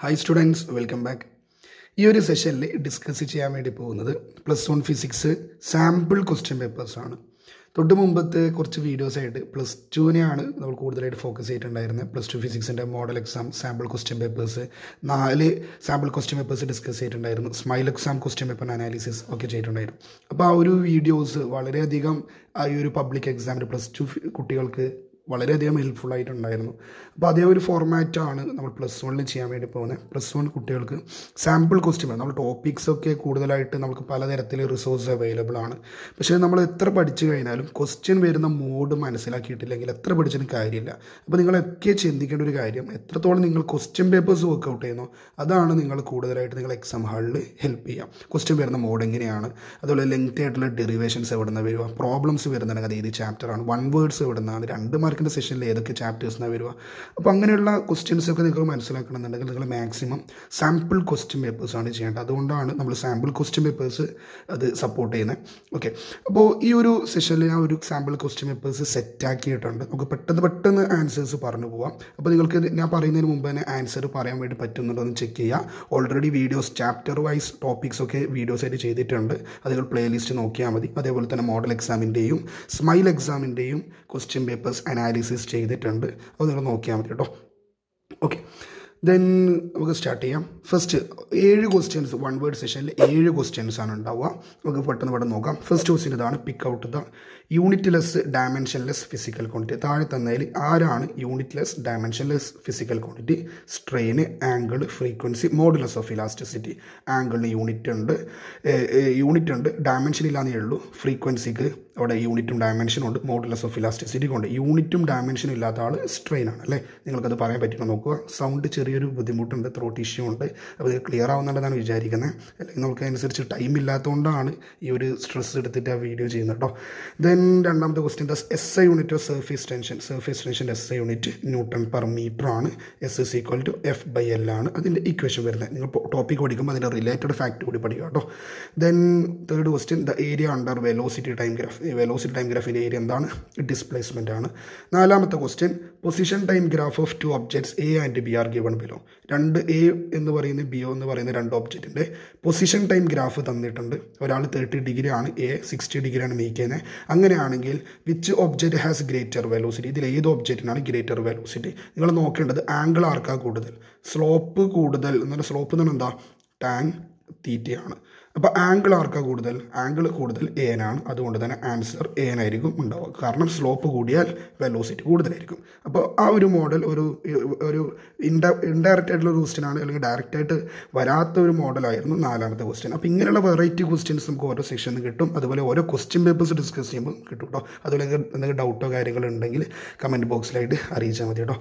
Hi students, welcome back. This session we discuss +1 physics sample question papers. തൊട്ട് മുമ്പത്തെ കുറച്ച് videos ആയിട്ട് +2 നെയാണ് നമ്മൾ കൂടുതലായിട്ട് ഫോക്കസ് ചെയ്തിട്ടുണ്ടായിരുന്നത്. +2 ഫിസിക്സിൻ്റെ model exam sample question papers 4 sample question papers discuss ചെയ്തിട്ടുണ്ടായിരുന്നു. Smile exam question paper analysis ഒക്കെ ചെയ്തിട്ടുണ്ടായിരുന്നു. അപ്പോൾ ആ ഒരു വീഡിയോസ് വളരെയധികം ആ ഒരു പബ്ലിക് എക്സാമിന് +2 കുട്ടികൾക്ക് വളരെയധികം ഹെൽപ്ഫുൾ ആയിട്ടുണ്ടായിരുന്നു. അപ്പോൾ അതേ ഒരു ഫോർമാറ്റാണ് നമ്മൾ +1 ചെയ്യാൻ വേണ്ടി പോകുന്നത്. +1 കുട്ടികൾക്ക് സാമ്പിൾ ക്വസ്റ്റ്യൻ നമ്മൾ ടോപ്പിക്സൊക്കെ കൂടുതലായിട്ട് നമുക്ക് പലതരത്തിൽ റിസോഴ്സ് അവൈലബിൾ ആണ്. പക്ഷേ നമ്മൾ എത്ര പഠിച്ചു കഴിഞ്ഞാലും ക്വസ്റ്റ്യൻ വരുന്ന മോഡ് മനസ്സിലാക്കിയിട്ടില്ലെങ്കിൽ എത്ര പഠിച്ചാലും കാര്യമില്ല. അപ്പോൾ നിങ്ങളൊക്കെ ചിന്തിക്കേണ്ട ഒരു കാര്യം, എത്രത്തോളം നിങ്ങൾ ക്വസ്റ്റ്യൻ പേപ്പേഴ്സ് വർക്കൗട്ട് ചെയ്യുന്നു അതാണ് നിങ്ങൾ കൂടുതലായിട്ട് നിങ്ങൾ എക്സാം ഹാളിൽ ഹെൽപ്പ് ചെയ്യാം. ക്വസ്റ്റ്യൻ വരുന്ന മോഡ് എങ്ങനെയാണ്, അതുപോലെ ലെങ്തി ആയിട്ടുള്ള ഡെറിവേഷൻസ് എവിടെ നിന്ന് വരിക, പ്രോബ്ലംസ് വരുന്നുണ്ടെങ്കിൽ അത് ഏത് ചാപ്റ്ററാണ്, 1 വേർഡ്സ് എവിടെ നിന്നാണ്, 2 മാർക്കിൻ്റെ സെഷനിൽ ഏതൊക്കെ ചാപ്റ്റേഴ്സിനാണ് വരിക. അപ്പോൾ അങ്ങനെയുള്ള ക്വസ്റ്റ്യൻസൊക്കെ നിങ്ങൾ മനസ്സിലാക്കണമെന്നുണ്ടെങ്കിൽ നിങ്ങൾ മാക്സിമം സാമ്പിൾ ക്വസ്റ്റ്യൻ പേപ്പേഴ്സാണ് ചെയ്യേണ്ടത്. അതുകൊണ്ടാണ് നമ്മൾ സാമ്പിൾ ക്വസ്റ്റ്യൻ പേപ്പേഴ്സ് അത് സപ്പോർട്ട് ചെയ്യുന്നത്. ഓക്കെ, അപ്പോൾ ഈ ഒരു സെഷനിൽ ഞാൻ ഒരു സാമ്പിൾ ക്വസ്റ്റ്യൻ പേപ്പേഴ്സ് സെറ്റാക്കിയിട്ടുണ്ട്. നമുക്ക് പെട്ടെന്ന് ആൻസേഴ്സ് പറഞ്ഞു പോവാം. അപ്പോൾ നിങ്ങൾക്ക് ഞാൻ പറയുന്നതിന് മുമ്പ് തന്നെ ആൻസർ പറയാൻ വേണ്ടി പറ്റുന്നുണ്ടോ എന്ന് ചെക്ക് ചെയ്യുക. ഓൾറെഡി വീഡിയോസ് ചാപ്റ്റർ വൈസ് ടോപ്പിക്സൊക്കെ വീഡിയോസായിട്ട് ചെയ്തിട്ടുണ്ട്. അത് നിങ്ങൾ പ്ലേലിസ്റ്റ് നോക്കിയാൽ മതി. അതേപോലെ തന്നെ മോഡൽ എക്സാമിൻ്റെയും സ്മൈൽ എക്സാമിൻ്റെയും ക്വസ്റ്റ്യൻ പേപ്പേഴ്സ് അനാലിസിസ് ചെയ്തിട്ടുണ്ട്. അത് നിങ്ങൾ നോക്കിയാൽ മതി കേട്ടോ. ഓക്കെ, ദെൻ നമുക്ക് സ്റ്റാർട്ട് ചെയ്യാം. ഫസ്റ്റ് 7 ക്വസ്റ്റ്യൻസ് 1 വേർഡ് സെഷനിൽ 7 ക്വസ്റ്റ്യൻസ് ആണ് ഉണ്ടാവുക. നമുക്ക് പെട്ടെന്ന് നോക്കാം. ഫസ്റ്റ് ക്വസ്റ്റ്യൻ ഇതാണ്: pick out the unitless dimensionless physical quantity. താഴെ തന്നതിൽ ആരാണ് unitless dimensionless physical quantity? Strain, angle, frequency, modulus of elasticity. ആംഗിളിന് യൂണിറ്റ് ഉണ്ട്, ഡയമെൻഷൻ ഇല്ലാന്നേ ഉള്ളൂ. ഫ്രീക്വൻസിക്ക് അവിടെ യൂണിറ്റും ഡയമെൻഷനും ഉണ്ട്, മോഡുലസ് ഓഫ് ഇലാസ്റ്റിസിറ്റി കൊണ്ട്. യൂണിറ്റും ഡയമെൻഷനും ഇല്ലാത്ത ആൾ സ്ട്രെയിൻ ആണ് അല്ലേ? നിങ്ങൾക്കത് പറയാൻ പറ്റുമോ നോക്കുക. സൗണ്ട് ചെറിയൊരു ബുദ്ധിമുട്ടുണ്ട്, ത്രോട്ട് ഇഷ്യൂ ഉണ്ട്. അപ്പോൾ ഇത് ക്ലിയർ ആവുന്നുണ്ടെന്നാണ് വിചാരിക്കുന്നത്. അല്ലെങ്കിൽ നമുക്ക് അതിനനുസരിച്ച് ടൈം ഇല്ലാത്തതുകൊണ്ടാണ് ഈ ഒരു സ്ട്രെസ് എടുത്തിട്ട് ആ വീഡിയോ ചെയ്യുന്നത് കേട്ടോ. ദെൻ രണ്ടാമത്തെ question, SI unit of surface tension. Surface tension SI unit newton per metre ആണ്. S=F/L ആണ് അതിൻ്റെ ഇക്വേഷൻ വരുന്നത്. നിങ്ങൾ ടോപ്പിക് പഠിക്കുമ്പോൾ അതിൻ്റെ റിലേറ്റഡ് ഫാക്ട് കൂടി പഠിക്കുക കേട്ടോ. Then third question, the area under velocity time graph. Velocity time ഗ്രാഫിൻ്റെ ഏരിയ എന്താണ്? ഡിസ്പ്ലേസ്മെൻ്റ് ആണ്. നാലാമത്തെ question, position time graph of 2 objects A and B are given below. A എന്ന് പറയുന്ന B എന്ന് പറയുന്ന 2 ഒബ്ജക്റ്റിൻ്റെ പൊസിഷൻ ടൈം ഗ്രാഫ് തന്നിട്ടുണ്ട്. ഒരാൾ 30 ഡിഗ്രി ആണ്, A 60 ഡിഗ്രി ആണ് മേക്ക് ചെയ്യുന്നത്. അങ്ങനെയാണെങ്കിൽ which object has greater velocity? ഇതിൽ ഏത് ഒബ്ജക്റ്റിനാണ് ഗ്രേറ്റർ വെലോസിറ്റി? നിങ്ങൾ നോക്കേണ്ടത് ആംഗിൾ ആർക്കാ കൂടുതൽ, സ്ലോപ്പ് കൂടുതൽ എന്നാൽ സ്ലോപ്പ് എന്ന് പറഞ്ഞാൽ എന്താ? ടാൻ തീറ്റയാണ്. അപ്പോൾ ആംഗിൾ ആർക്കാ കൂടുതൽ? ആംഗിൾ കൂടുതൽ AN. അതുകൊണ്ട് തന്നെ ആൻസർ AN ആയിരിക്കും ഉണ്ടാവുക. കാരണം സ്ലോപ്പ് കൂടിയാൽ വെലോസിറ്റി കൂടുതലായിരിക്കും. അപ്പോൾ ആ ഒരു മോഡൽ ഒരു ഇൻഡയറക്റ്റ് ആയിട്ടുള്ള ഒരു ക്വസ്റ്റ്യൻ ആണ്, അല്ലെങ്കിൽ ഡയറക്റ്റായിട്ട് വരാത്ത ഒരു മോഡലായിരുന്നു നാലാമത്തെ ക്വസ്റ്റ്യൻ. അപ്പോൾ ഇങ്ങനെയുള്ള വെറൈറ്റി ക്വസ്റ്റ്യൻസ് നമുക്ക് ഓരോ സെക്ഷനിൽ കിട്ടും. അതുപോലെ ഓരോ ക്വസ്റ്റ്യൻ പേപ്പേഴ്സ് ഡിസ്കസ് ചെയ്യുമ്പോൾ കിട്ടും കേട്ടോ. അതുപോലെ എന്തെങ്കിലും ഡൗട്ടോ കാര്യങ്ങളോ ഉണ്ടെങ്കിൽ കമൻറ്റ് ബോക്സിലായിട്ട് അറിയിച്ചാൽ മതി കേട്ടോ.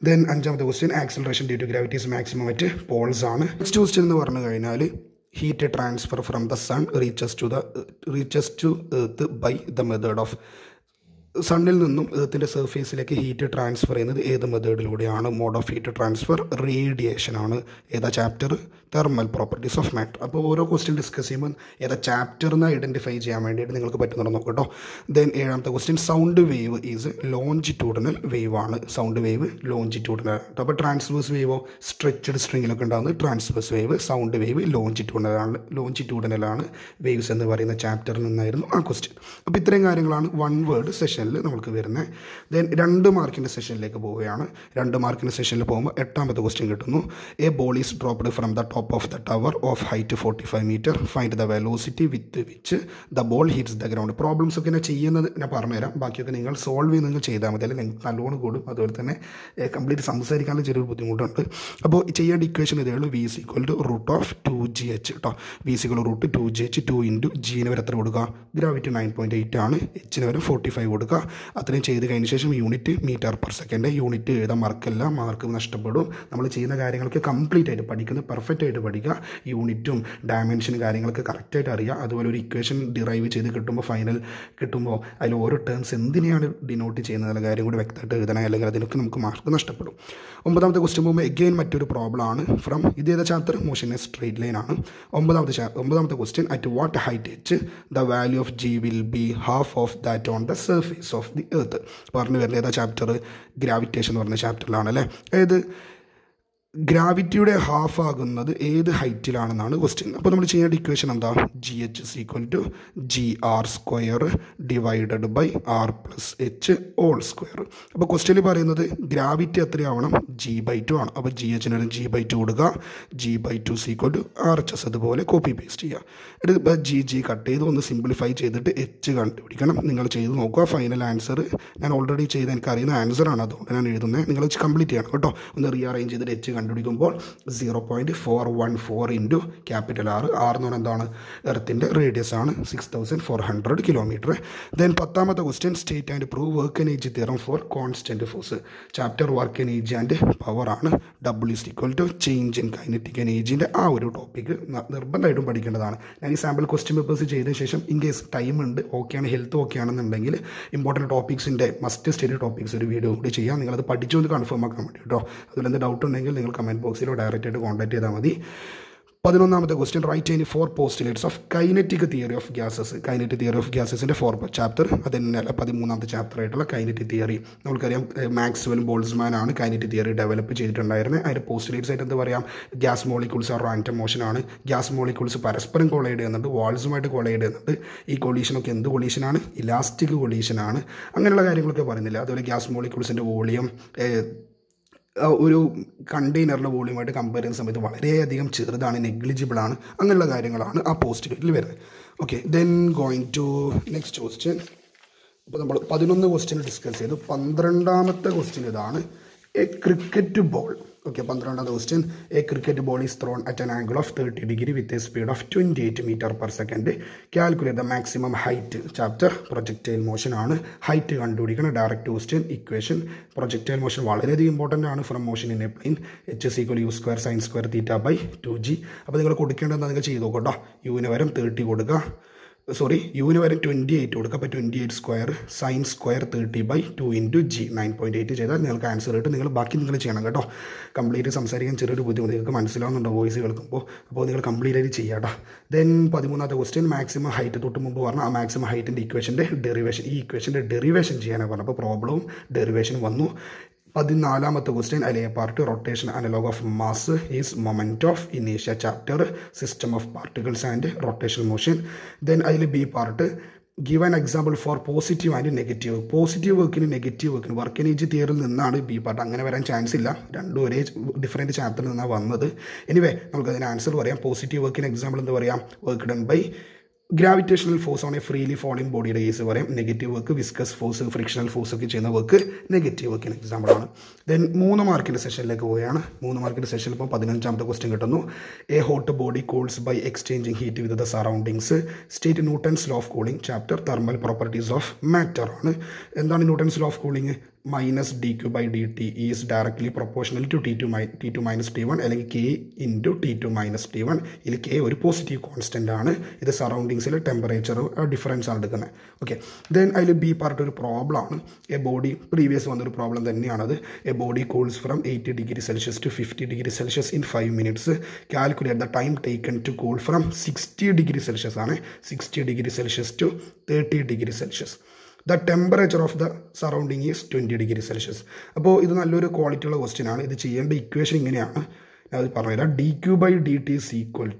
ദെൻ അഞ്ചാമത്തെ question, acceleration due to gravity is maximum at poles ആണ്. നെക്സ്റ്റ് ക്വസ്റ്റ്യൻ എന്ന് പറഞ്ഞു കഴിഞ്ഞാൽ, heat transfer from the sun reaches to earth by the method of. സണ്ണിൽ നിന്നും എർത്തിൻ്റെ സർഫേസിലേക്ക് ഹീറ്റ് ട്രാൻസ്ഫർ ചെയ്യുന്നത് ഏത് മെത്തേഡിലൂടെയാണ്? Mode of heat transfer radiation ആണ്. ഏതാ chapter? Thermal properties of matter. അപ്പോൾ ഓരോ ക്വസ്റ്റ്യൻ ഡിസ്കസ് ചെയ്യുമ്പോൾ ഏതാ ചാപ്റ്ററിന് ഐഡൻറ്റിഫൈ ചെയ്യാൻ വേണ്ടിയിട്ട് നിങ്ങൾക്ക് പറ്റുന്നുണ്ടോ നോക്കട്ടോ. ദെൻ ഏഴാമത്തെ question, sound wave is longitudinal wave ആണ്. Sound wave longitudinal. അപ്പോൾ ട്രാൻസ്വേഴ്സ് വേവോ സ്ട്രെച്ചഡ് സ്ട്രിങ്ങിലൊക്കെ ഉണ്ടാകുന്നത് ട്രാൻസ്വേഴ്സ് വേവ്. സൗണ്ട് വേവ് ലോഞ്ചിറ്റ്യൂഡിനലാണ് വേവ്സ് എന്ന് പറയുന്ന ചാപ്റ്ററിൽ നിന്നായിരുന്നു ആ ക്വസ്റ്റ്യൻ. അപ്പോൾ ഇത്രയും കാര്യങ്ങളാണ് 1 വേർഡ് സെഷൻ നമുക്ക് വരുന്നത്. ദെൻ 2 മാർക്കിൻ്റെ സെഷനിലേക്ക് പോവുകയാണ്. 2 മാർക്കിൻ്റെ സെഷനിൽ പോകുമ്പോൾ 8ാമത്തെ ക്വസ്റ്റ്യൻ കിട്ടുന്നു. A ball is dropped from the top of the tower of height 45 metre. Find the velocity with which the ball hits the ground. Problems ഒക്കെ ഞാൻ ചെയ്യുന്നത് ഞാൻ പറഞ്ഞുതരാം. ബാക്കിയൊക്കെ നിങ്ങൾ സോൾവ് ചെയ്ത് നിങ്ങൾ ചെയ്താൽ മതി. അല്ലെങ്കിൽ നിങ്ങൾക്ക് നല്ലോണം കൂടും. അതുപോലെ തന്നെ കംപ്ലീറ്റ് സംസാരിക്കാനുള്ള ചെറിയൊരു ബുദ്ധിമുട്ടുണ്ട്. അപ്പോൾ ചെയ്യേണ്ട ഇക്വേഷൻ ഇതേ ഉള്ളൂ. V = √2gh കേട്ടോ. V √2gh. 2 × G വരെ എത്ര കൊടുക്കുക? ഗ്രാവിറ്റി 9.8 ആണ്. H വരെ 45 കൊടുക്കുക. അത്രയും ചെയ്ത് കഴിഞ്ഞ ശേഷം unit metre per second. Unit എഴുതാൻ മറക്കല്ല, മാർക്ക് നഷ്ടപ്പെടും. നമ്മൾ ചെയ്യുന്ന കാര്യങ്ങളൊക്കെ കംപ്ലീറ്റ് ആയിട്ട് പഠിക്കുന്നത് പെർഫെക്റ്റ് ആയിട്ട് പഠിക്കുക. യൂണിറ്റും ഡയമെൻഷനും കാര്യങ്ങളൊക്കെ കറക്റ്റായിട്ട് അറിയുക. അതുപോലെ ഒരു ഇക്വേഷൻ ഡിറൈവ് ചെയ്ത് ഫൈനൽ കിട്ടുമ്പോൾ അതിൽ ഓരോ ടേംസ് എന്തിനെയാണ് ഡിനോട്ട് ചെയ്യുന്നത് എന്നുള്ള കാര്യം കൂടി വ്യക്തമായിട്ട് എഴുതണം. അല്ലെങ്കിൽ അതിനൊക്കെ നമുക്ക് മാർക്ക് നഷ്ടപ്പെടും. 9ാമത്തെ ക്വസ്റ്റ്യൻ പോകുമ്പോൾ എഗെയിൻ മറ്റൊരു പ്രോബ്ലം ആണ്. ഫ്രം ഇതേതാ chapter? Motion a straight line ആണ്. 9ാമത്തെ question, at what height H the value of G will be half of that on the surface of the earth. പറഞ്ഞു വരുന്നത് ഏതാ ചാപ്റ്റർ? ഗ്രാവിറ്റേഷൻ എന്ന് പറഞ്ഞ ചാപ്റ്ററിലാണ് അല്ലേ? അതായത് ഗ്രാവിറ്റിയുടെ ഹാഫ് ആകുന്നത് ഏത് ഹൈറ്റിലാണെന്നാണ് ക്വസ്റ്റ്യൻ. അപ്പോൾ നമ്മൾ ചെയ്യേണ്ട ഇക്വേഷൻ എന്താ? G H is equal to G R square divided by R plus H whole square. അപ്പോൾ ക്വസ്റ്റ്യനിൽ പറയുന്നത് ഗ്രാവിറ്റി എത്രയാവണം? ജി ബൈ ടു ആണ്. അപ്പോൾ ജി എച്ചിന് ജി ബൈ ടു കൊടുക്കുക. G by two is equal to R H S. അതുപോലെ copy paste ചെയ്യുക. എന്നിട്ട് ജി കട്ട് ചെയ്ത് ഒന്ന് സിംപ്ലിഫൈ ചെയ്തിട്ട് എച്ച് കണ്ടുപിടിക്കണം. നിങ്ങൾ ചെയ്ത് നോക്കുക. ഫൈനൽ ആൻസർ ഞാൻ ഓൾറെഡി ചെയ്ത് എനിക്കറിയുന്ന ആൻസറാണ്, അതുകൊണ്ട് ഞാൻ എഴുതുന്നത്. നിങ്ങൾ കംപ്ലീറ്റ് ചെയ്യണം കേട്ടോ. ഒന്ന് റീഅറേഞ്ച് ചെയ്തിട്ട് എച്ച് കണ്ടുപിടിക്കുമ്പോൾ 0.414 ഇൻറ്റു ക്യാപിറ്റൽ ആർ. ആർ എന്ന് പറഞ്ഞാൽ എന്താണ്? എർത്തിൻ്റെ റേഡിയസ് ആണ്. 6400 കിലോമീറ്റർ. ദെൻ 10ാമത്തെ question state and prove work energy theorem for constant force. Chapter work energy and power ആണ്. W is equal to change in kinetic എനർജീൻ്റെ ആ ഒരു ടോപ്പിക്ക് നിർബന്ധമായിട്ടും പഠിക്കേണ്ടതാണ്. ഞാൻ ഈ സാമ്പിൾ ക്വസ്റ്റ്യൻ പേപ്പേഴ്സ് ചെയ്ത ശേഷം ഇൻ കേസ് ടൈം ഉണ്ട്, ഓക്കെയാണ്, ഹെൽത്ത് ഓക്കെ ആണെന്നുണ്ടെങ്കിൽ ഇമ്പോർട്ടൻറ്റ് ടോപ്പിക്സിൻ്റെ മസ്റ്റ് സ്റ്റഡി ടോപ്പിക്സ് ഒരു വീഡിയോ കൂടി ചെയ്യാം. നിങ്ങളത് പഠിച്ചു എന്ന് കൺഫേം ആക്കാൻ വേണ്ടി കേട്ടോ. അതിൽ എന്ത് ഡൗട്ട് ഉണ്ടെങ്കിൽ നിങ്ങൾ കമൻറ്റ് ബോക്സിലോ ഡയറക്റ്റായിട്ട് കോൺടാക്ട് ചെയ്താൽ മതി. 11ാമത്തെ question write any 4 postulates of kinetic theory of gases. Kinetic theory of ഗ്യാസസിൻ്റെ 4 ചാപ്റ്റർ. അത് തന്നെയല്ല 13ാമത്തെ ചാപ്റ്റർ ആയിട്ടുള്ള കൈനറ്റിക് തിയറി. നമുക്കറിയാം മാക്സ്വെൽ ബോൾട്സ്മാൻ ആണ് കൈനറ്റിക് തിയറി ഡെവലപ്പ് ചെയ്തിട്ടുണ്ടായിരുന്നത്. അതിൻ്റെ പോസ്റ്റുലേറ്റ്സ് ആയിട്ട് എന്ത് പറയാം? Gas molecules are random motion ആണ്. ഗ്യാസ് മോളിക്യൂൾസ് പരസ്പരം കൊളൈഡ് ചെയ്യുന്നുണ്ട്, വാൾസുമായിട്ട് കൊളൈഡ് ചെയ്യുന്നുണ്ട്. ഈ കൊളീഷനൊക്കെ എന്ത് കൊളീഷനാണ്? ഇലാസ്റ്റിക് കൊളീഷനാണ്. അങ്ങനെയുള്ള കാര്യങ്ങളൊക്കെ പറയുന്നില്ല. അതുപോലെ ഗ്യാസ് മോളിക്യൂൾസിൻ്റെ വോളിയം ഒരു കണ്ടെയ്നറിൻ്റെ വോളിയമായിട്ട് കമ്പയർ ചെയ്യുന്ന സമയത്ത് വളരെയധികം ചെറുതാണ്, നെഗ്ലിജിബിൾ ആണ്. അങ്ങനെയുള്ള കാര്യങ്ങളാണ് ആ പോസ്റ്റുലേറ്റിൽ വരുന്നത്. Okay, then going to next question. അപ്പോൾ നമ്മൾ 11 ക്വസ്റ്റ്യൻ ഡിസ്കസ് ചെയ്തു. 12ാമത്തെ ക്വസ്റ്റ്യൻ ഇതാണ്. A cricket ball. ഓക്കെ, 12ാമത്തെ question. A cricket ball is thrown at an angle of 30 degree with a speed of 28 metre per second. Calculate the maximum height. Chapter projectile motion ആണ്. Height കണ്ടുപിടിക്കണം. Direct question. Equation. Projectile motion വളരെയധികം important ആണ് from motion in a plane. H is equal U square sine square theta by 2g. അപ്പോൾ നിങ്ങൾ കൊടുക്കേണ്ടത് നിങ്ങൾ ചെയ്ത് നോക്കട്ടോ. യുവിന് വരും 30 കൊടുക്കുക. യുവിന് വരെ 28 കൊടുക്കുക. അപ്പോൾ 28 square sine square 30 by 2 into G 9.8 ചെയ്താൽ നിങ്ങൾക്ക് ആൻസർ കിട്ടും. നിങ്ങൾ ബാക്കി നിങ്ങൾ ചെയ്യണം കേട്ടോ. കംപ്ലീറ്റ് സംസാരിക്കാൻ ചെറിയൊരു ബുദ്ധിമുട്ട് നിങ്ങൾക്ക് മനസ്സിലാവുന്നുണ്ടോ വോയിസ് കേൾക്കുമ്പോൾ? അപ്പോൾ നിങ്ങൾ കംപ്ലീറ്റ് ആയിട്ട് ചെയ്യാട്ടോ. ദെൻ 13ാമത്തെ ക്വസ്റ്റ്യൻ മാക്സിമം ഹൈറ്റ്. തൊട്ട് മുമ്പ് പറഞ്ഞാൽ ആ മാക്സിമം ഹൈറ്റിൻ്റെ ഇക്വേഷൻ്റെ ഡെറിവേഷൻ. ഈ ഇക്വേഷൻ്റെ ഡെറിവേഷൻ ചെയ്യാനാണ് പറഞ്ഞത്. അപ്പോൾ പ്രോബ്ലവും ഡെറിവേഷനും വന്നു. 14ാമത്തെ ക്വസ്റ്റ്യൻ അലേ part rotation analog of mass is moment of ഇനീഷ്യ. Chapter system of particles and rotation motion. Then അതിൽ B part give an example for positive and negative. Positive വർക്കിന് നെഗറ്റീവ് വർക്കിന് വർക്ക് എനർജി തിയറിയിൽ നിന്നാണ് ബി പാർട്ട്. അങ്ങനെ വരാൻ chance ഇല്ല, രണ്ടും ഒരേ ഡിഫറെൻറ്റ് ചാപ്റ്ററിൽ നിന്നാണ് വന്നത്. എനിവേ നമുക്കതിന് ആൻസർ പറയാം. പോസിറ്റീവ് വർക്കിന് എക്സാമ്പിൾ എന്ത് പറയാം? Work done by gravitational force ആണ് ഫ്രീലി ഫോളിംഗ് ബോഡിയുടെ കേസ് പറയാം. Negative work viscous force, frictional force ഒക്കെ ചെയ്യുന്ന വർക്ക് നെഗറ്റീവ് വർക്കിന് എക്സാമ്പിളാണ്. ദെൻ 3 മാർക്കിൻ്റെ സെഷനിലേക്ക് പോവുകയാണ്. 3 മാർക്കിൻ്റെ സെഷനിൽ ഇപ്പോൾ 15ാമത്തെ ക്വസ്റ്റ്യൻ കിട്ടുന്നു. A hot body cools by exchanging heat with the surroundings. State Newton's law of cooling. Chapter thermal properties of matter ആണ്. എന്താണ് Newton's law of cooling? minus dq by dt is directly proportional to t2 minus t1 അല്ലെങ്കിൽ k into t2 minus t1. ഇതിൽ k ഒരു positive constant ആണ്. ഇത് സറൗണ്ടിങ്സിൽ temperature difference ആണ് എടുക്കുന്നത്. Okay, then അതിൽ ബി പാർട്ട് ഒരു പ്രോബ്ലം ആണ്. എ ബോഡി പ്രീവിയസ് വന്നൊരു പ്രോബ്ലം തന്നെയാണത്. A body cools from 80 degree Celsius to 50 degree Celsius in 5 minutes. Calculate the time taken to cool from 60 degree Celsius ആണ്. 60 degree Celsius to 30 degree Celsius. The temperature of the surrounding is 20 degree Celsius. അപ്പോൾ ഇത് നല്ലൊരു quality ഉള്ള question ആണ്. ഇത് ചെയ്യേണ്ട equation ഇങ്ങനെയാണ്. അത് പറഞ്ഞുതരാം. D Q by D T is equal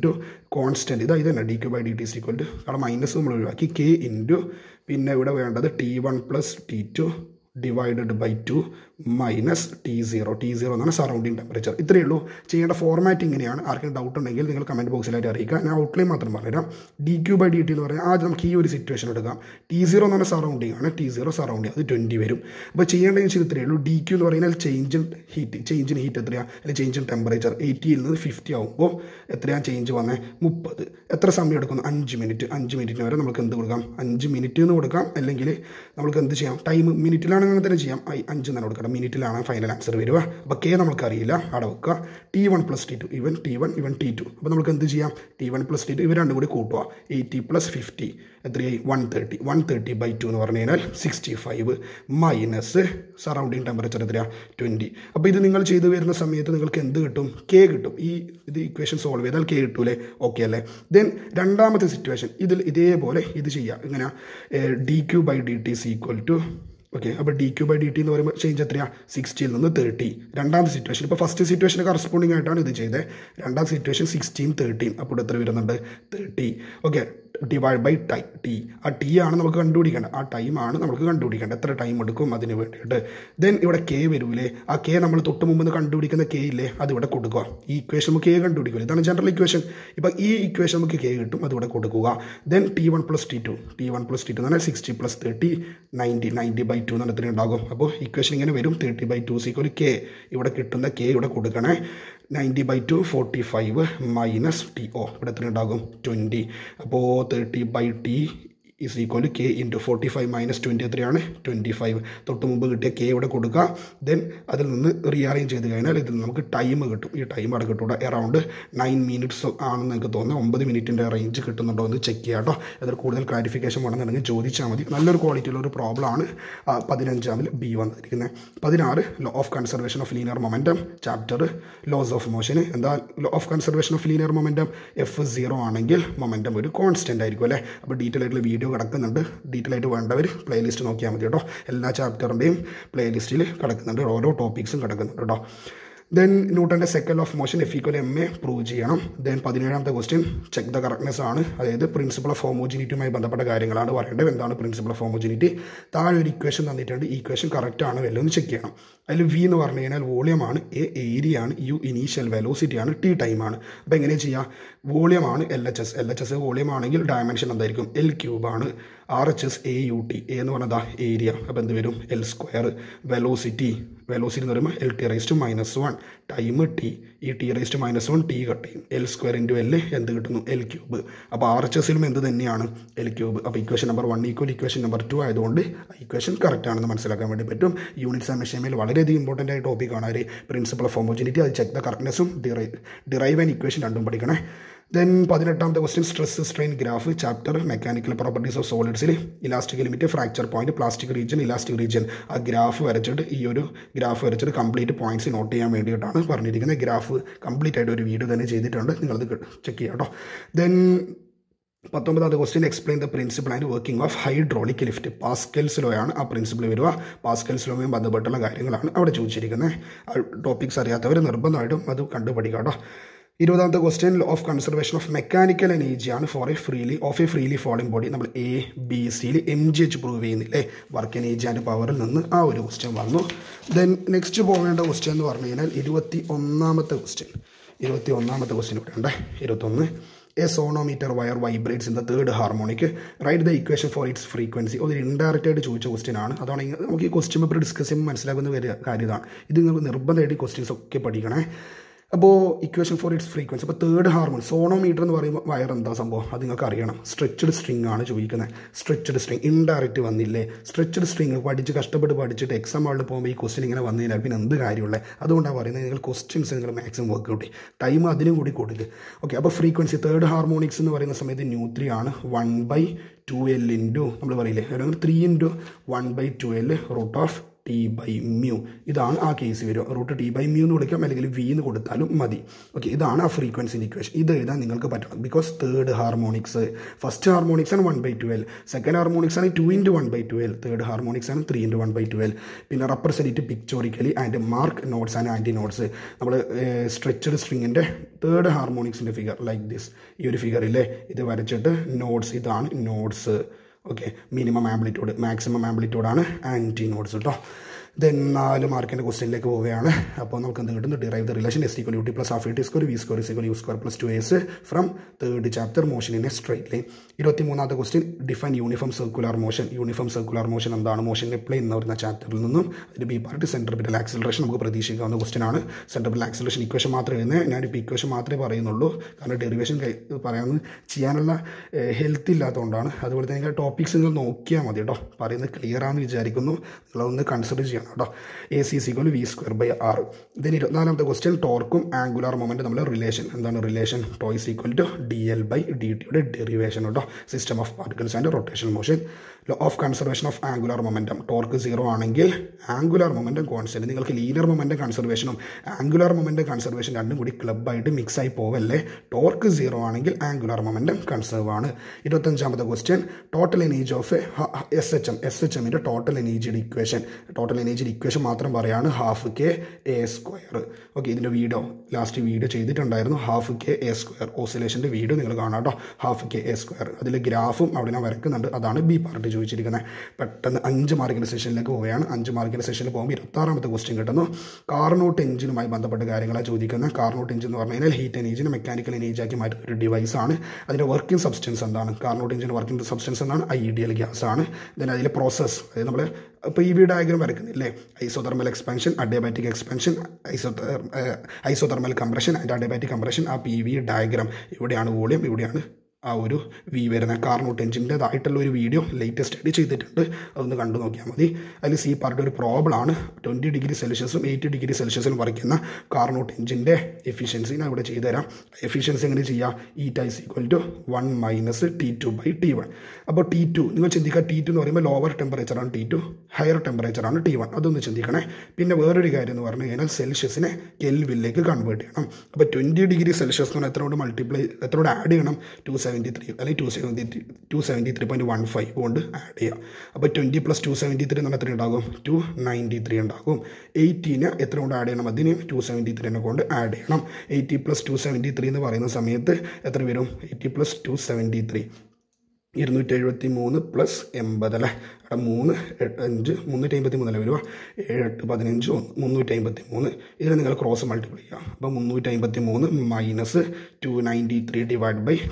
to constant. ഇത് തന്നെ D Q by D T is equal to, കാരണം മൈനസ് നമ്മൾ ഒഴിവാക്കി, കെ ഇൻറ്റു പിന്നെ ഇവിടെ വേണ്ടത് T1 plus T2 divided by 2 minus T0 എന്നാണ് സറൗണ്ടിങ് ടെമ്പറേച്ചർ. ഇത്രയേ ഉള്ളൂ. ചെയ്യേണ്ട ഫോർമാറ്റ് ഇങ്ങനെയാണ്. ആർക്കെങ്കിലും ഡൗട്ട് ഉണ്ടെങ്കിൽ നിങ്ങൾ കമൻറ്റ് ബോക്സിലായിട്ട് അറിയിക്കുക. ഞാൻ ഔട്ട്ലൈൻ മാത്രം പറഞ്ഞുതരാം. D Q by D T എന്ന് പറഞ്ഞാൽ ആദ്യം നമുക്ക് ഈ ഒരു സിറ്റുവേഷൻ എടുക്കാം. T0 എന്ന് പറഞ്ഞാൽ സറൗണ്ടിങ് ആണ്. T0 സറൗണ്ടിങ്, അത് 20 വരും. അപ്പോൾ ചെയ്യേണ്ടതെന്ന് വെച്ചാൽ ഇത്രയേ ഉള്ളൂ. ഡി ക്യൂ എന്ന് പറയുന്നത് ചേഞ്ച് ഇൻ ഹീറ്റ് എത്രയാണ്? അല്ലെങ്കിൽ ചേഞ്ച് ഇൻ ടെമ്പറേച്ചർ 80ൽ നിന്ന് 50 ആകുമ്പോൾ എത്രയാണ് ചേഞ്ച് വന്നത്? 30. എത്ര സമയം എടുക്കുന്നു? 5 മിനിറ്റ്. 5 മിനിറ്റിന് വരെ നമുക്ക് എന്ത് കൊടുക്കാം? 5 മിനിറ്റ് എന്ന് കൊടുക്കാം. അല്ലെങ്കിൽ നമുക്ക് എന്ത് ചെയ്യാം? ടൈം മിനിറ്റിലാണ് അങ്ങനെ തന്നെ ചെയ്യാം. 5 തന്നെ കൊടുക്കണം. മിനിറ്റിലാണ് ഫൈനൽ ആൻസർ വരിക. അപ്പോൾ കെ നമുക്കറിയില്ല, അവിടെ വെക്കുക. T1 പ്ലസ് T2 ഇവൻ T1 ഇവൻ T2. അപ്പോൾ നമുക്ക് എന്ത് ചെയ്യാം? T1 പ്ലസ് T2 ഇവർ രണ്ടും കൂടി കൂട്ടുക. 80 പ്ലസ് 50 എത്രയായി? 130 ബൈ 2 എന്ന് പറഞ്ഞു കഴിഞ്ഞാൽ 65 മൈനസ് സറൗണ്ടിങ് ടെമ്പറേച്ചർ എത്രയാണ്? 20. അപ്പോൾ ഇത് നിങ്ങൾ ചെയ്ത് വരുന്ന സമയത്ത് നിങ്ങൾക്ക് എന്ത് കിട്ടും? കെ കിട്ടും. ഇത് ഇക്വേഷൻ സോൾവ് ചെയ്താൽ കെ കിട്ടൂലേ? ഓക്കെ അല്ലേ? ദെൻ രണ്ടാമത്തെ സിറ്റുവേഷൻ ഇതിൽ ഇതേപോലെ ഇത് ചെയ്യാം. ഇങ്ങനെ D Q by D T is equal to okay, അപ്പോൾ dq/dt എന്ന് പറയുമ്പോൾ ചേഞ്ച് എത്രയാണ്? 60ൽ നിന്ന് 30. രണ്ടാമത്തെ സിറ്റുവേഷൻ, ഇപ്പോൾ ഫസ്റ്റ് സിറ്റുവേഷന് കറസ്പോണ്ടിങ് ആയിട്ടാണ് ഇത് ചെയ്തത്. രണ്ടാം സിറ്റുവേഷൻ 16, 13. അപ്പോൾ എത്ര വരുന്നുണ്ട്? 30. Okay, divide by T. ആ ടി ആണ് നമുക്ക് കണ്ടുപിടിക്കേണ്ടത്, ആ ടൈമാണ് നമുക്ക് കണ്ടുപിടിക്കേണ്ടത്. എത്ര ടൈം എടുക്കും അതിന് വേണ്ടിയിട്ട്. ദെൻ ഇവിടെ കെ വരൂലേ, ആ കെ നമ്മൾ തൊട്ട് മുമ്പ് കണ്ടുപിടിക്കുന്ന കെ ഇല്ലേ, അതിവിടെ കൊടുക്കുക. ഈ ഇക്വേഷൻ നമുക്ക് കെ കണ്ടുപിടിക്കില്ല, ഇതാണ് ജനറൽ ഇക്വേഷൻ. ഇപ്പോൾ ഈ ഇക്വേഷൻ നമുക്ക് കെ കിട്ടും, അതിവിടെ കൊടുക്കുക. ദെൻ T1 + T2 എന്ന് പറഞ്ഞാൽ 60 + 30 90/2 എന്ന് എത്ര ഉണ്ടാകും? അപ്പോൾ ഇക്വേഷൻ ഇങ്ങനെ വരും, 30/2 = K. ഇവിടെ കിട്ടുന്ന കെ ഇവിടെ കൊടുക്കണേ. 90/2 45 - TO ഇവിടെ എത്ര ഉണ്ടാകും? 20. അപ്പോൾ 30/T = K × 45 - 20 എത്രയാണ്? 25. തൊട്ട് മുമ്പ് കിട്ടിയ കെ ഇവിടെ കൊടുക്കുക. ദെൻ അതിൽ നിന്ന് റീഅറേഞ്ച് ചെയ്ത് കഴിഞ്ഞാൽ ഇതിൽ നമുക്ക് ടൈം കിട്ടും. ഈ ടൈം അവിടെ കിട്ടും, അറൗണ്ട് 9 മിനിറ്റ്സ് ആണെന്ന് എനിക്ക് തോന്നുന്നു. 9 മിനിറ്റിൻ്റെ റേഞ്ച് കിട്ടുന്നുണ്ടോ എന്ന് ചെക്ക് ചെയ്യാം കേട്ടോ. അതിൽ കൂടുതൽ ക്ലാരിഫിക്കേഷൻ വേണമെന്നുണ്ടെങ്കിൽ ചോദിച്ചാൽ മതി. നല്ലൊരു ക്വാളിറ്റിയുള്ള ഒരു പ്രോബ്ലമാണ് 15ാമിൽ ബി വന്നിരിക്കുന്നത്. 16 law of conservation of linear momentum, chapter laws of motion. എന്താ law of conservation of linear momentum? F0 ആണെങ്കിൽ മൊമെൻറ്റം ഒരു കോൺസ്റ്റൻ്റ് ആയിരിക്കും അല്ലേ. അപ്പോൾ ഡീറ്റെയിൽ ആയിട്ടുള്ള വീഡിയോ കിടക്കുന്നുണ്ട്, ഡീറ്റെയിൽ ആയിട്ട് വേണ്ടവർ പ്ലേലിസ്റ്റ് നോക്കിയാൽ മതി കേട്ടോ. എല്ലാ ചാപ്റ്ററിൻ്റെയും പ്ലേലിസ്റ്റിൽ കിടക്കുന്നുണ്ട്, ഓരോ ടോപ്പിക്സും കിടക്കുന്നുണ്ട് കേട്ടോ. ദെൻ ന്യൂട്ടൻ്റെ second of motion F = ma prove ചെയ്യണം. ദെൻ 17ാമത്തെ ക്വസ്റ്റ്യൻ ചെക്ക് ദ കറക്റ്റ്നെസ് ആണ്, അതായത് പ്രിൻസിപ്പിൾ ഓഫ് ഹോമോജിനിറ്റിയുമായി ബന്ധപ്പെട്ട കാര്യങ്ങളാണ് പറയേണ്ടത്. എന്താണ് പ്രിൻസിപ്പിൾ ഓഫ് ഹോമോജിനിറ്റി? താഴെ ഒരു ഇക്വേഷൻ തന്നിട്ടുണ്ട്, ഈ ഇക്വേഷൻ കറക്റ്റ് ആണ് വല്ലതും ചെക്ക് ചെയ്യണം. അതിൽ V എന്ന് പറഞ്ഞു കഴിഞ്ഞാൽ വോളിയമാണ്, A ഏരിയ ആണ്, U ഇനീഷ്യൽ വെലോസിറ്റി ആണ്, T ടൈമാണ്. അപ്പോൾ എങ്ങനെ ചെയ്യുക? വോളിയമാണ് LHS വോളിയം ആണെങ്കിൽ ഡയമെൻഷൻ എന്തായിരിക്കും? L³ ആണ്. RHS AUT, A എന്ന് പറഞ്ഞാൽ ഏരിയ, അപ്പോൾ എന്ത് വരും? L². വെലോസിറ്റി എന്ന് പറയുമ്പോൾ LT⁻⁻1, ടൈം T, ഈ T⁻⁻1 T കട്ട് ചെയ്യും, L² × L എന്ത് കിട്ടുന്നു? L³. അപ്പോൾ RHSലും എന്ത് തന്നെയാണ്? L³. അപ്പോൾ ഇക്വേഷൻ നമ്പർ 1 = ഇക്വേഷൻ നമ്പർ 2 ആയതുകൊണ്ട് ഇക്വേഷൻ കറക്റ്റ് ആണെന്ന് മനസ്സിലാക്കാൻ വേണ്ടി പറ്റും. യൂണിറ്റ്സ് ആൻഡ് മെഷർമെൻറ്റിൽ വളരെയധികം ഇമ്പോർട്ടൻ്റ് ആയ ടോപ്പിക്കാണ് ഒരു പ്രിൻസിപ്പിൾ ഓഫ് ഹോമോജിനിറ്റി. അത് ചെക്ക് ദ കറക്റ്റ്നെസ്സും ഡിറൈവ് ആൻഡ് ഇക്വേഷൻ രണ്ടും പഠിക്കണേ. ദെൻ 18ാമത്തെ question stress strain graph, chapter mechanical properties of സോളിഡ്സിൽ elastic limit, fracture point, plastic region, elastic region. ആ ഗ്രാഫ് വരച്ചിട്ട് കംപ്ലീറ്റ് പോയിന്റ്സ് നോട്ട് ചെയ്യാൻ വേണ്ടിയിട്ടാണ് പറഞ്ഞിരിക്കുന്നത്. ഗ്രാഫ് കംപ്ലീറ്റ് ആയിട്ട് ഒരു വീഡിയോ തന്നെ ചെയ്തിട്ടുണ്ട്, നിങ്ങളത് ചെക്ക് ചെയ്യാം കേട്ടോ. ദെൻ 19ാമത്തെ question explain the principle and working of hydraulic lift. Pascal's law ആണ് ആ പ്രിൻസിപ്പിൾ വരിക. പാസ്കൽസ് ലോയുമായി ബന്ധപ്പെട്ടുള്ള കാര്യങ്ങളാണ് അവിടെ ചോദിച്ചിരിക്കുന്നത്. ടോപ്പിക്സ് അറിയാത്തവർ നിർബന്ധമായിട്ടും അത് കണ്ടുപഠിക്കാം കേട്ടോ. 20ാമത്തെ question law of conservation of mechanical energy ആണ് for a freely falling body. നമ്മൾ ABCയിൽ MGH പ്രൂവ് ചെയ്യുന്നില്ലേ, വർക്ക് എനർജി ആൻഡ് പവറിൽ നിന്ന് ആ ഒരു ക്വസ്റ്റ്യൻ വന്നു. ദെൻ നെക്സ്റ്റ് പോകേണ്ട ക്വസ്റ്റ്യൻ എന്ന് പറഞ്ഞു കഴിഞ്ഞാൽ 21ാമത്തെ ക്വസ്റ്റ്യൻ ഇവിടെ ഉണ്ട്. 21 a sonometer wire vibrates in the third harmonic, write the equation for its frequency. ഒരു ഇൻഡയറക്റ്റ് ആയിട്ട് ചോദിച്ച ക്വസ്റ്റ്യൻ ആണ്. അതാണ് നമുക്ക് ഈ ക്വസ്റ്റ്യൻ പേപ്പർ ഡിസ്കസ് ചെയ്യുമ്പോൾ മനസ്സിലാക്കുന്ന കാര്യം ഇതാണ്. ഇത് നിങ്ങൾക്ക് നിർബന്ധമായിട്ട് ഈ ക്വസ്റ്റ്യൻസ് ഒക്കെ പഠിക്കണേ. അപ്പോൾ ഇക്വേഷൻ ഫോർ ഇറ്റ്സ് ഫ്രീക്വൻസി. അപ്പോൾ തേർഡ് ഹാർമോൺ സോണോമീറ്റർ എന്ന് പറയുമ്പോൾ വയർ എന്താ സംഭവം അത് നിങ്ങൾക്ക് അറിയണം. സ്ട്രെച്ചഡ് സ്ട്രിങ് ആണ് ചോദിക്കുന്നത്. സ്ട്രെച്ചഡ് സ്ട്രിങ് ഇൻഡയറക്റ്റ് വന്നില്ലേ. സ്ട്രെച്ചഡ് സ്ട്രിങ് കഷ്ടപ്പെട്ട് പഠിച്ചിട്ട് എക്സാം ഹാളിൽ പോകുമ്പോൾ ഈ ക്വസ്റ്റ്യൻ ഇങ്ങനെ വന്നു കഴിഞ്ഞാൽ പിന്നെ എന്ത് കാര്യമുള്ളത്? അതുകൊണ്ടാണ് പറയുന്നത് നിങ്ങൾ ക്വസ്റ്റ്യൻസ് നിങ്ങൾ മാക്സിമം വർക്ക്ഔട്ട് ചെയ്യും, ടൈം അതിനും കൂടി കൊടുക്കുക. ഓക്കെ, അപ്പോൾ ഫ്രീക്വൻസി തേർഡ് ഹാർമോണിക്സ് എന്ന് പറയുന്ന സമയത്ത് √3 ആണ്. 1/2L ഇൻറ്റു നമ്മൾ പറയില്ലേ 3 × 1/2L √T/μ. ഇതാണ് ആ കേസ് വരിക. √T/μ എന്ന് വിളിക്കാം, അല്ലെങ്കിൽ V എന്ന് കൊടുത്താലും മതി. ഓക്കെ, ഇതാണ് ആ ഫ്രീക്വൻസിൻ്റെ ഇക്വേഷൻ. ഇത് എഴുതാൻ നിങ്ങൾക്ക് പറ്റണം. Because third harmonics, first harmonics ആണ് 1/2L, സെക്കൻഡ് ഹാർമോണിക്സ് ആണ് 2 × 1/2L, തേർഡ് ഹാർമോണിക്സ് ആണ് 3 × 1/2L. പിന്നെ represent pictorially and mark nodes and anti nodes. നമ്മൾ സ്ട്രെച്ചഡ് സ്ട്രിങ്ങിൻ്റെ തേർഡ് ഹാർമോണിക്സിൻ്റെ ഫിഗർ ലൈക്ക് ദിസ്, ഈ ഒരു ഫിഗർ ഇല്ലേ, ഇത് വരച്ചിട്ട് നോട്ട്സ്, ഇതാണ് nodes. Okay, minimum amplitude, maximum ആംപ്ലിറ്റ്യൂഡാണ് ആൻറ്റി നോട്ട്സ് കേട്ടോ. ദെൻ 4 മാർക്കിൻ്റെ ക്വസ്റ്റ്യനിലേക്ക് പോവുകയാണ്. അപ്പോൾ നമുക്ക് എന്ത് കിട്ടുന്നു? Derive the relation S = UT + ½ t² V² = U² + 2s from third chapter motion in a straight line. 23ാമത്തെ question define uniform circular motion. Uniform circular motion എന്താണ്? മോഷൻ പ്ലെയിൻ എന്ന് പറയുന്ന ചാപ്റ്ററിൽ നിന്നും അതിൻ്റെ B പാർട്ട് സെൻട്രിപിറ്റൽ ആക്സിലറേഷൻ നമുക്ക് പ്രതീക്ഷിക്കാവുന്ന question ആണ്. Centripetal acceleration equation മാത്രമേ എഴുതുന്നത്, ഞാനിപ്പോൾ ഇക്വേഷൻ മാത്രമേ പറയുന്നുള്ളൂ, കാരണം ഡെറിവേഷൻ പറയാമെന്ന് ചെയ്യാനുള്ള ഹെൽത്ത് ഇല്ലാത്തതുകൊണ്ടാണ്. അതുപോലെ തന്നെ ടോപ്പിക്സ് നിങ്ങൾ നോക്കിയാൽ മതി കേട്ടോ. പറയുന്നത് ക്ലിയർ ആണെന്ന് വിചാരിക്കുന്നു, നിങ്ങളൊന്ന് കൺസിഡർ ചെയ്യാം. ഇക്വേഷൻ കേട്ടോ. AC = v²/r. ഇതിന് 24ാമത്തെ ക്വസ്റ്റ്യൻ ടോർക്കും ആംഗുലാർ മൊമെൻറ്റും തമ്മിൽ റിലേഷൻ. എന്താണ് റിലേഷൻ? ടോ = dl/dt ഡെറിവേഷൻ കേട്ടോ. System of particles and rotation motion. Law of conservation of angular momentum. Torque 0 ആണെങ്കിൽ ആംഗുലാർ മൊമെൻറ്റം കോൺസ്റ്റൻറ്റ്. നിങ്ങൾക്ക് ലീനിയർ മൊമെൻറ്റം കൺസർവേഷനും ആംഗുലാർ മൊമെൻറ്റം കൺസർവേഷൻ രണ്ടും കൂടി ക്ലബ്ബായിട്ട് മിക്സായി പോവല്ലേ. ടോർക്ക് 0 ആണെങ്കിൽ ആംഗുലാർ മൊമെൻറ്റം കൺസർവ് ആണ്. 25ാമത്തെ question total energy of SHM total എനർജിയുടെ ഇക്വേഷൻ മാത്രം പറയാണ് ½kA². ഓക്കെ, ഇതിൻ്റെ ലാസ്റ്റ് വീഡിയോ ചെയ്തിട്ടുണ്ടായിരുന്നു. ½ kA². ഓസിലേഷൻ്റെ വീഡിയോ നിങ്ങൾ കാണാം കേട്ടോ. ½ kA². അതിൽ ഗ്രാഫും അവിടെ ഞാൻ വരയ്ക്കുന്നുണ്ട്. അതാണ് ബി പാർട്ട് ചോദിച്ചിരിക്കുന്നത്. പെട്ടെന്ന് 5 മാർക്കിൻ്റെ സെഷനിലേക്ക് പോവുകയാണ്. 5 മാർക്കിൻ്റെ സെഷനിൽ പോകുമ്പോൾ 26ാമത്തെ ക്വസ്റ്റ്യൻ കിട്ടുന്നു. കാർനോട്ട് എഞ്ചിനുമായി ബന്ധപ്പെട്ട കാര്യങ്ങളാണ് ചോദിക്കുന്നത്. കാർനോട്ട് എഞ്ചിൻ എന്ന് പറഞ്ഞു കഴിഞ്ഞാൽ ഹീറ്റ് എനർജിനെ മെക്കാനിക്കൽ എനർജി ആക്കി മാറ്റുന്ന ഒരു ഡിവൈസാണ്. അതിൻ്റെ വർക്കിംഗ് സബ്സ്റ്റൻസ് എന്താണ്? കാർനോട്ട് എഞ്ചിൻ്റെ വർക്കിംഗ് സബ്സ്റ്റൻസ് എന്താണ്? ഐഡിയൽ ഗ്യാസ് ആണ്. ദെൻ അതിലെ പ്രോസസ്സ്, അതായത് നമ്മൾ ഇപ്പോൾ ഈ ഡയഗ്രം വരയ്ക്കുന്നില്ലേ, isothermal expansion, adiabatic expansion, isothermal compression and adiabatic compression. ആ PV ഡയഗ്രം ഇവിടെയാണ് വോളിയം, ഇവിടെയാണ് ആ ഒരു V വരുന്ന. കാർനോട്ട് എഞ്ചിൻ്റെതായിട്ടുള്ള ഒരു വീഡിയോ ലേറ്റസ്റ്റ് ആയിട്ട് ചെയ്തിട്ടുണ്ട്. അതൊന്ന് കണ്ടു നോക്കിയാൽ മതി. അതിൽ C പാർട്ട് ഒരു പ്രോബ്ലം ആണ്. 20 ഡിഗ്രി സെൽഷ്യസും 80 ഡിഗ്രി സെൽഷ്യസിലും വരയ്ക്കുന്ന കാർനോട്ട് എഞ്ചിൻ്റെ എഫിഷ്യൻസി ഞാൻ ഇവിടെ ചെയ്തു തരാം. എഫിഷ്യൻസി എങ്ങനെ ചെയ്യുക? ഈറ്റ = 1 - T2/T1. അപ്പോൾ T2 നിങ്ങൾ ചിന്തിക്കുക. T2 എന്ന് പറയുമ്പോൾ ലോവർ ടെമ്പറേച്ചറാണ് T2, ഹയർ ടെമ്പറേച്ചറാണ് T1. അതൊന്ന് ചിന്തിക്കണേ. പിന്നെ വേറൊരു കാര്യം എന്ന് പറഞ്ഞു കഴിഞ്ഞാൽ സെൽഷ്യസിനെ കെൽവിനിലേക്ക് കൺവേർട്ട് ചെയ്യണം. അപ്പോൾ 20 ഡിഗ്രി സെൽഷ്യസ് എന്ന് പറഞ്ഞാൽ എത്രയോട് ആഡ് ചെയ്യണം? 273 അല്ലെങ്കിൽ 273.15 കൊണ്ട് ആഡ് ചെയ്യുക. അപ്പോൾ 20 + 273 എന്ന് പറഞ്ഞാൽ എത്ര ഉണ്ടാകും? 293 ഉണ്ടാകും. 80ന് എത്ര കൊണ്ട് ആഡ് ചെയ്യണം? അതിന് 273 കൊണ്ട് ആഡ് ചെയ്യണം. 80 + 273 എന്ന് പറയുന്ന സമയത്ത് എത്ര വരും? 80 + 273 273 + 80 അല്ലേ? അവിടെ 3 8 5 353 അല്ലേ വരിക? 7 8 15 353. ഇതിൽ നിങ്ങൾ ക്രോസ് മൾട്ടിപ്ലൈ ചെയ്യുക. അപ്പോൾ 353 - 293 /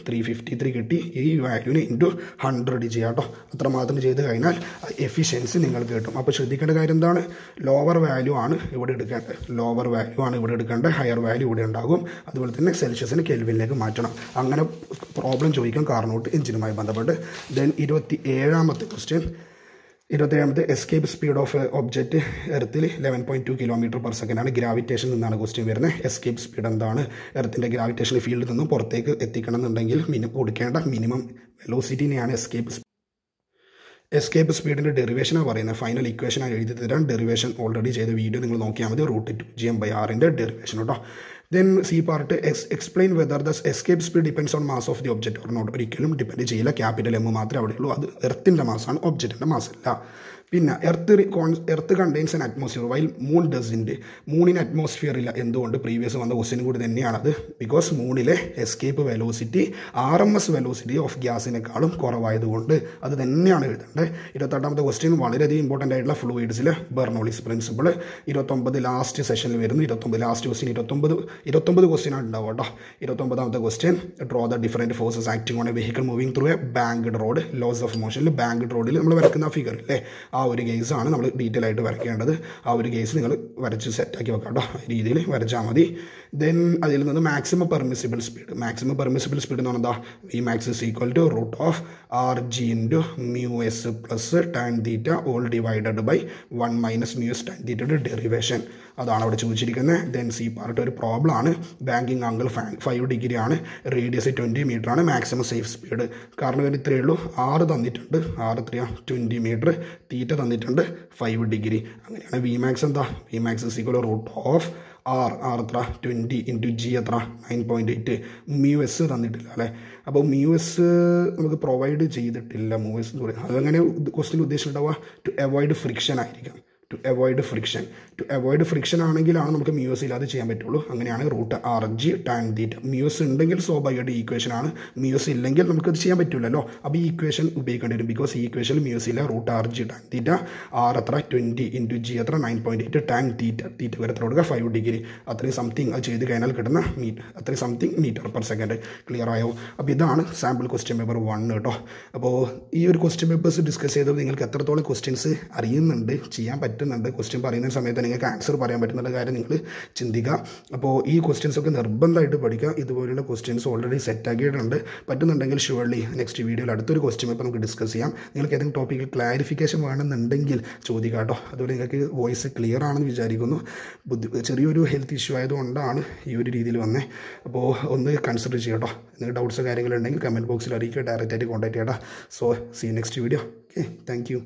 353 കിട്ടി. ഈ വാല്യൂവിന് × 100 ചെയ്യാം കേട്ടോ. അത്രമാത്രം ചെയ്ത് കഴിഞ്ഞാൽ എഫിഷ്യൻസി നിങ്ങൾക്ക് കിട്ടും. അപ്പോൾ ശ്രദ്ധിക്കേണ്ട കാര്യം എന്താണ്? ലോവർ വാല്യൂ ആണ് ഇവിടെ എടുക്കേണ്ടത്. ഹയർ വാല്യൂ ഇവിടെ ഉണ്ടാകും. അതുപോലെ തന്നെ സെൽഷ്യസിന് കെൽവിനിലേക്ക് മാറ്റണം. അങ്ങനെ പ്രോബ്ലം ചോദിക്കാം കാർനോട്ട് എഞ്ചിനുമായി ബന്ധപ്പെട്ട്. ദെൻ 27ാമത്തെ ക്വസ്റ്റ്യൻ. 27ാമത്തെ എസ്കേപ്പ് സ്പീഡ് ഓഫ് ഒബ്ജക്റ്റ് എർത്തിൽ 11.2 km/s ആണ്. ഗ്രാവിറ്റേഷൻ നിന്നാണ് ക്വസ്റ്റ്യൻ വരുന്നത്. എസ്കേപ്പ് സ്പീഡ് എന്താണ്? എർത്തിൻ്റെ ഗ്രാവിറ്റേഷൻ ഫീൽഡിൽ നിന്നും പുറത്തേക്ക് എത്തിക്കണം എന്നുണ്ടെങ്കിൽ കൊടുക്കേണ്ട മിനിമം വെലോസിറ്റിനെയാണ് എസ്കേപ്പ് സ്പീഡിൻ്റെ ഡെറിവേഷനാണ് പറയുന്നത്. ഫൈനൽ ഇക്വേഷനാണ് എഴുതി തരാൻ. ഡെറിവേഷൻ ഓൾറെഡി ചെയ്ത വീഡിയോ നിങ്ങൾ നോക്കിയാൽ മതി. √2gm/r ഡെറിവേഷൻ കേട്ടോ. Then C part explain whether the escape speed depends on mass of the object or not. ഒരിക്കലും ഡിപ്പെൻഡ് ചെയ്യില്ല. ക്യാപിറ്റൽ M മാത്രമേ അവിടെ ഉള്ളൂ. അത് എർത്തിൻ്റെ മാസാണ്, ഒബ്ജക്റ്റിൻ്റെ മാസല്ല. പിന്നെ earth contains an atmosphere while moon doesn't. മൂണിന് അറ്റ്മോസ്ഫിയർ ഇല്ല. എന്തുകൊണ്ട്? പ്രീവിയസ് വന്ന ക്വസ്റ്റ്യൻ കൂടി തന്നെയാണത്. ബിക്കോസ് മൂണിലെ escape velocity RMS velocity of ഗ്യാസിനേക്കാളും കുറവായതുകൊണ്ട് അത് തന്നെയാണ് എഴുതേണ്ടത്. 28ാമത്തെ ക്വസ്റ്റ്യൻ വളരെയധികം ഇമ്പോർട്ടൻ്റ് ആയിട്ടുള്ള ഫ്ലൂയിഡ്സിൽ ബെർണോളിസ് പ്രിൻസിപ്പിൾ. 29 ലാസ്റ്റ് സെഷനിൽ വരുന്നു. 29 ലാസ്റ്റ് ക്വസ്റ്റ്യൻ 29 ക്വസ്റ്റ്യൻ ആണ് ഉണ്ടാവുക കേട്ടോ. 29ാമത്തെ question draw the different forces acting on a vehicle moving through a banked road. Laws of മോഷനിൽ ബാങ്ക്ഡ് റോഡിൽ നമ്മൾ വരയ്ക്കുന്ന ഫിഗർ ഇല്ലേ, ആ ഒരു കേസാണ് നമ്മൾ ഡീറ്റെയിൽ ആയിട്ട് വരയ്ക്കേണ്ടത്. ആ ഒരു കേസ് നിങ്ങൾ വരച്ച് സെറ്റാക്കി വെക്കാം കേട്ടോ. ഈ രീതിയിൽ വരച്ചാൽ മതി. ദെൻ അതിൽ നിന്ന് മാക്സിമം പെർമിസിബിൾ സ്പീഡ് എന്ന് പറഞ്ഞാൽ എന്താ? Vmax = √RG × μs + tan θ all divided by 1 - μs tan θയുടെ derivation. അതാണ് അവിടെ ചോദിച്ചിരിക്കുന്നത്. ദെൻ C പാർട്ട് ഒരു പ്രോബ്ലം ആണ്. ബാങ്കിങ് ആംഗിൾ 5 ഡിഗ്രി ആണ്. റേഡിയസ് 20 മീറ്റർ ആണ്. Maximum safe speed. കാരണം ഇത്രയേ ഉള്ളൂ. R തന്നിട്ടുണ്ട്. R എത്രയാണ്? 20 മീറ്റർ. തീറ്റ തന്നിട്ടുണ്ട് 5 ഡിഗ്രി. അങ്ങനെയാണ് Vmax എന്താ? Vmax = √R എത്ര? 20 × G എത്ര? 9.8. μs തന്നിട്ടില്ല അല്ലേ? അപ്പോൾ μs നമുക്ക് പ്രൊവൈഡ് ചെയ്തിട്ടില്ല. μs അതങ്ങനെ ക്വസ്റ്റ്യൻ ഉദ്ദേശിച്ചിട്ടുണ്ടാവുക ടു അവോയ്ഡ് ഫ്രിക്ഷൻ ആയിരിക്കും. ടു അവോയ്ഡ് ഫ്രിക്ഷൻ ആണെങ്കിലാണ് നമുക്ക് മ്യൂസ് ഇല്ലാതെ ചെയ്യാൻ പറ്റുള്ളൂ. അങ്ങനെയാണ് √RG tan θ. മ്യൂസ് ഉണ്ടെങ്കിൽ സ്വാഭാവികമായിട്ട് ഈക്വേഷൻ ആണ്. മ്യൂസ് ഇല്ലെങ്കിൽ നമുക്കത് ചെയ്യാൻ പറ്റില്ലല്ലോ. അപ്പോൾ ഈ ഈക്വേഷൻ ഉപയോഗിക്കേണ്ടി വരും. ബിക്കോസ് ഈ ഈക്വേഷനിൽ മ്യൂസ് ഇല്ല. √RG tan θ. R എത്ര? 20 × G എത്ര? 9.8. tan θ വരെ എത്ര കൊടുക്കുക? 5 ഡിഗ്രി. അത്രയും സംതിങ് അത് ചെയ്ത് കഴിഞ്ഞാൽ കിട്ടുന്ന അത്രയും സംതിങ് m/s. ക്ലിയർ ആയോ? അപ്പോൾ ഇതാണ് സാമ്പിൾ ക്വസ്റ്റ്യൻ പേപ്പർ 1 കേട്ടോ. അപ്പോൾ ഈ ഒരു ക്വസ്റ്റ്യൻ പേപ്പേഴ്സ് ഡിസ്കസ് ചെയ്തപ്പോൾ നിങ്ങൾക്ക് എത്രത്തോളം ക്വസ്റ്റ്യൻസ് അറിയുന്നുണ്ട്, ചെയ്യാൻ പറ്റും പറ്റുന്നുണ്ട്. ക്വസ്റ്റ്യൻ പറയുന്ന സമയത്ത് നിങ്ങൾക്ക് ആൻസർ പറയാൻ പറ്റുന്നുള്ള കാര്യം നിങ്ങൾ ചിന്തിക്കുക. അപ്പോൾ ഈ ക്വസ്റ്റ്യൻസൊക്കെ നിർബന്ധമായിട്ട് പഠിക്കുക. ഇതുപോലുള്ള ക്വസ്റ്റ്യൻസ് ഓൾറെഡി സെറ്റാക്കിയിട്ടുണ്ട്. പറ്റുന്നുണ്ടെങ്കിൽ ഷുവർലി നെക്സ്റ്റ് വീഡിയോയിൽ അടുത്തൊരു ക്വസ്റ്റ്യൻ പേപ്പർ നമുക്ക് ഡിസ്കസ് ചെയ്യാം. നിങ്ങൾക്ക് ഏതെങ്കിലും ടോപ്പിക്കിൽ ക്ലാരിഫിക്കേഷൻ വേണമെന്നുണ്ടെങ്കിൽ ചോദിക്കുക കേട്ടോ. അതുപോലെ നിങ്ങൾക്ക് വോയിസ് ക്ലിയർ ആണെന്ന് വിചാരിക്കുന്നു. ചെറിയൊരു ഹെൽത്ത് ഇഷ്യൂ ആയതുകൊണ്ടാണ് ഈ ഒരു രീതിയിൽ വന്നത്. അപ്പോൾ ഒന്ന് കൺസിഡർ ചെയ്യാം കേട്ടോ. നിങ്ങൾക്ക് ഡൗട്ട്സ് കാര്യങ്ങളുണ്ടെങ്കിൽ കമൻറ്റ് ബോക്സിൽ അറിയിക്കുക, ഡയറക്റ്റായിട്ട് കോൺടാക്ട് ചെയ്യട്ടോ. So see next video. Okay, thank U.